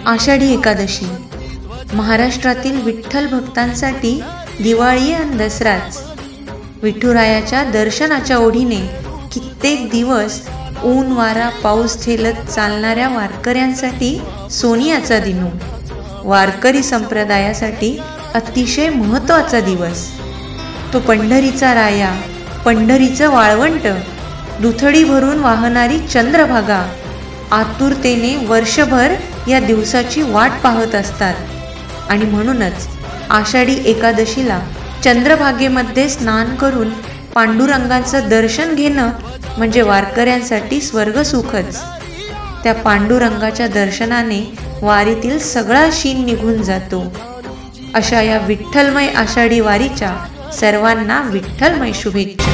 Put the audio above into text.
आषाढी एकादशी महाराष्ट्रातील विठ्ठल भक्तांसाठी दिवाळी आणि दसराच. विठुरायाच्या दर्शनाच्या ओढीने कित्येक दिवस ऊन वारा पाऊस झेलत चालणाऱ्या वारकऱ्यांसाठी सोनियाचा दिनू. वारकरी संप्रदायासाठी अतिशय महत्त्वाचा दिवस. तो पंढरीचा राया, पंढरीचं वाळवंट, दुथडी भरून वाहणारी चंद्रभागा आतुरतेने वर्षभर या दिवसाची वाट पाहत असतात. आणि म्हणूनच आषाढी एकादशीला चंद्रभागेमध्ये स्नान करून पांडुरंगाचं दर्शन घेणं म्हणजे वारकऱ्यांसाठी स्वर्गसुखच. त्या पांडुरंगाच्या दर्शनाने वारीतील सगळा शीन निघून जातो. अशा या विठ्ठलमय आषाढी वारीच्या सर्वांना विठ्ठलमय शुभेच्छा.